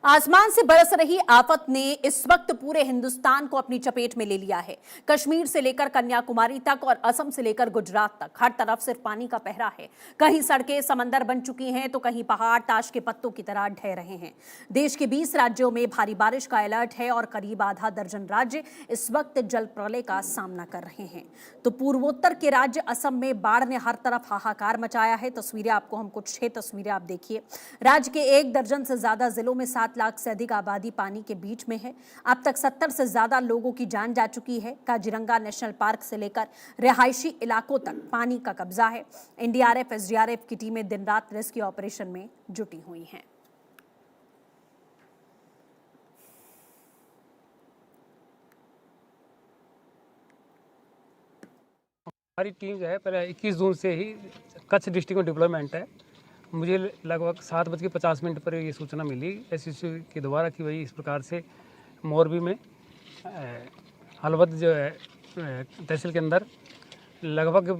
आसमान से बरस रही आफत ने इस वक्त पूरे हिंदुस्तान को अपनी चपेट में ले लिया है। कश्मीर से लेकर कन्याकुमारी तक और असम से लेकर गुजरात तक हर तरफ सिर्फ पानी का पहरा है। कहीं सड़कें समंदर बन चुकी हैं तो कहीं पहाड़ ताश के पत्तों की तरह ढह रहे हैं। देश के 20 राज्यों में भारी बारिश का अलर्ट है और करीब आधा दर्जन राज्य इस वक्त जल प्रलय का सामना कर रहे हैं। तो पूर्वोत्तर के राज्य असम में बाढ़ ने हर तरफ हाहाकार मचाया है। तस्वीरें आपको हम कुछ 6 तस्वीरें आप देखिए। राज्य के 1 दर्जन से ज्यादा जिलों में 7 लाख से अधिक आबादी पानी के बीच में है। अब तक 70 से ज्यादा लोगों की जान जा चुकी है। काजीरंगा नेशनल पार्क से लेकर रिहायशी इलाकों तक पानी का कब्जा है। एनडीआरएफ एसडीआरएफ की टीमें दिन रात रेस्क्यू ऑपरेशन में जुटी हुई हैं। हमारी टीम जो है पहले 21 जून से ही कच्छ डिस्ट्रिक्ट में डिप्लॉयमेंट है। मुझे लगभग 7:50 पर ये सूचना मिली एसएससी के द्वारा कि भाई इस प्रकार से मोरबी में हलवद जो है तहसील के अंदर लगभग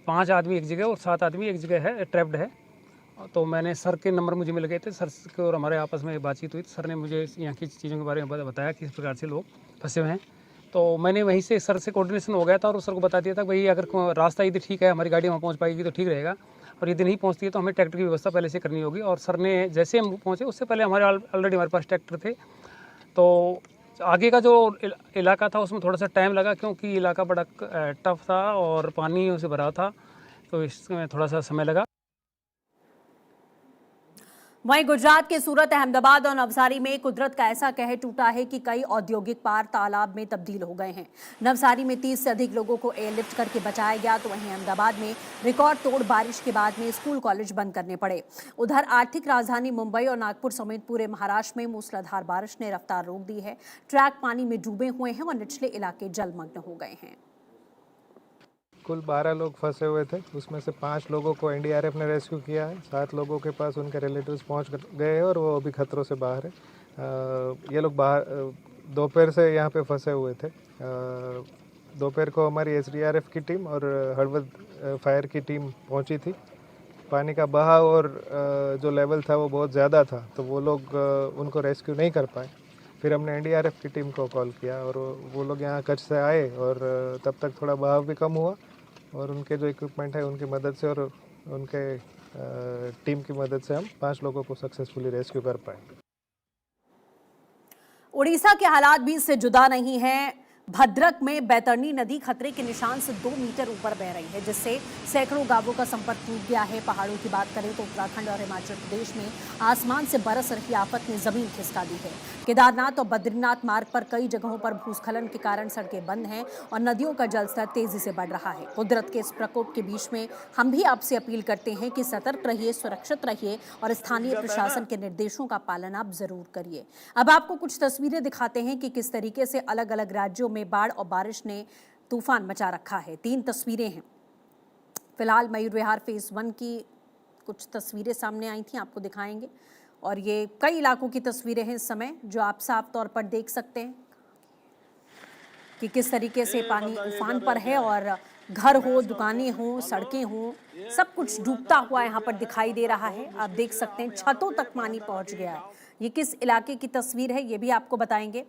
5 आदमी एक जगह और 7 आदमी एक जगह है, ट्रैप्ड है। तो मैंने सर के नंबर मुझे मिल गए थे, सर के और हमारे आपस में बातचीत हुई। सर ने मुझे यहाँ की चीज़ों के बारे में बताया कि इस प्रकार से लोग फंसे हुए हैं। तो मैंने वहीं से सर से कोऑर्डिनेशन हो गया था और सर को बता दिया था भाई अगर रास्ता यदि ठीक है, हमारी गाड़ी वहाँ पहुँच पाएगी तो ठीक रहेगा, और यदि नहीं पहुँचती है तो हमें ट्रैक्टर की व्यवस्था पहले से करनी होगी। और सर ने जैसे हम पहुँचे उससे पहले ऑलरेडी हमारे पास ट्रैक्टर थे। तो आगे का जो इलाका था उसमें थोड़ा सा टाइम लगा क्योंकि इलाका बड़ा टफ था और पानी उसे भरा था, तो इसमें थोड़ा सा समय लगा। वहीं गुजरात के सूरत, अहमदाबाद और नवसारी में कुदरत का ऐसा कहर टूटा है कि कई औद्योगिक पार्क तालाब में तब्दील हो गए हैं। नवसारी में 30 से अधिक लोगों को एयरलिफ्ट करके बचाया गया, तो वहीं अहमदाबाद में रिकॉर्ड तोड़ बारिश के बाद में स्कूल कॉलेज बंद करने पड़े। उधर आर्थिक राजधानी मुंबई और नागपुर समेत पूरे महाराष्ट्र में मूसलाधार बारिश ने रफ्तार रोक दी है। ट्रैक पानी में डूबे हुए हैं और निचले इलाके जलमग्न हो गए हैं। कुल 12 लोग फंसे हुए थे, उसमें से 5 लोगों को एनडीआरएफ ने रेस्क्यू किया है। 7 लोगों के पास उनके रिलेटिव्स पहुंच गए हैं और वो अभी खतरों से बाहर है। ये लोग बाहर दोपहर से यहाँ पे फंसे हुए थे। दोपहर को हमारी एसडीआरएफ की टीम और हड़वद फायर की टीम पहुंची थी। पानी का बहाव और जो लेवल था वो बहुत ज़्यादा था, तो वो लोग उनको रेस्क्यू नहीं कर पाए। फिर हमने एनडीआरएफ की टीम को कॉल किया और वो लोग यहाँ कच्छ से आए और तब तक थोड़ा बहाव भी कम हुआ और उनके जो इक्विपमेंट है उनकी मदद से और उनके टीम की मदद से हम 5 लोगों को सक्सेसफुली रेस्क्यू कर पाए। उड़ीसा के हालात भी इससे जुदा नहीं है। भद्रक में बैतरणी नदी खतरे के निशान से 2 मीटर ऊपर बह रही है, जिससे सैकड़ों गांवों का संपर्क टूट गया है। पहाड़ों की बात करें तो उत्तराखंड और हिमाचल प्रदेश में आसमान से बरस रही आफत ने जमीन खिसका दी है। केदारनाथ और बद्रीनाथ मार्ग पर कई जगहों पर भूस्खलन के कारण सड़कें बंद हैं और नदियों का जलस्तर तेजी से बढ़ रहा है। कुदरत के इस प्रकोप के बीच में हम भी आपसे अपील करते हैं कि सतर्क रहिए, सुरक्षित रहिए और स्थानीय प्रशासन के निर्देशों का पालन आप जरूर करिए। अब आपको कुछ तस्वीरें दिखाते हैं कि किस तरीके से अलग अलग राज्यों में बाढ़ और बारिश ने तूफान मचा रखा है। 3 तस्वीरें हैं। फिलहाल मयूर विहार फेज 1 की कुछ तस्वीरें सामने आई थी, आपको दिखाएंगे। और ये कई इलाकों की तस्वीरें हैं इस समय, जो आप साफ तौर पर देख सकते हैं कि किस तरीके से पानी उफान पर है और घर हो, दुकानें हो, सड़कें हो, सब कुछ डूबता हुआ यहाँ पर दिखाई दे रहा है। आप देख सकते हैं छतों तक पानी पहुँच गया है। ये किस इलाके की तस्वीर है ये भी आपको बताएंगे।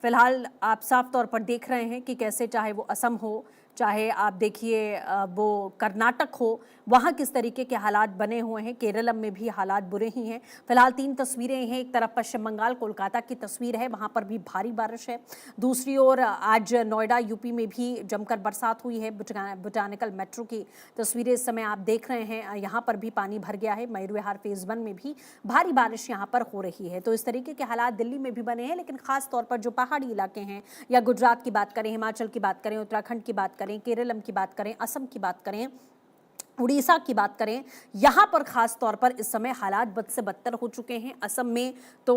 फिलहाल आप साफ तौर पर देख रहे हैं कि कैसे, चाहे वो असम हो, चाहे आप देखिए वो कर्नाटक हो, वहाँ किस तरीके के हालात बने हुए हैं। केरलम में भी हालात बुरे ही हैं। फिलहाल 3 तस्वीरें हैं। एक तरफ पश्चिम बंगाल कोलकाता की तस्वीर है, वहाँ पर भी भारी बारिश है। दूसरी ओर आज नोएडा यूपी में भी जमकर बरसात हुई है। बोटानिकल मेट्रो की तस्वीरें इस समय आप देख रहे हैं, यहाँ पर भी पानी भर गया है। मयूर विहार फेज 1 में भी भारी बारिश यहाँ पर हो रही है। तो इस तरीके के हालात दिल्ली में भी बने हैं, लेकिन खास तौर पर जो पहाड़ी इलाके हैं, या गुजरात की बात करें, हिमाचल की बात करें, उत्तराखंड की बात करें, केरलम की बात करें, असम की बात करें, उड़ीसा की बात करें, यहाँ पर खास तौर पर इस समय हालात बद से बदतर हो चुके हैं। असम में तो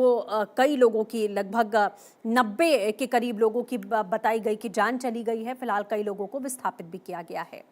कई लोगों की, लगभग 90 के करीब लोगों की बताई गई कि जान चली गई है। फिलहाल कई लोगों को विस्थापित भी किया गया है।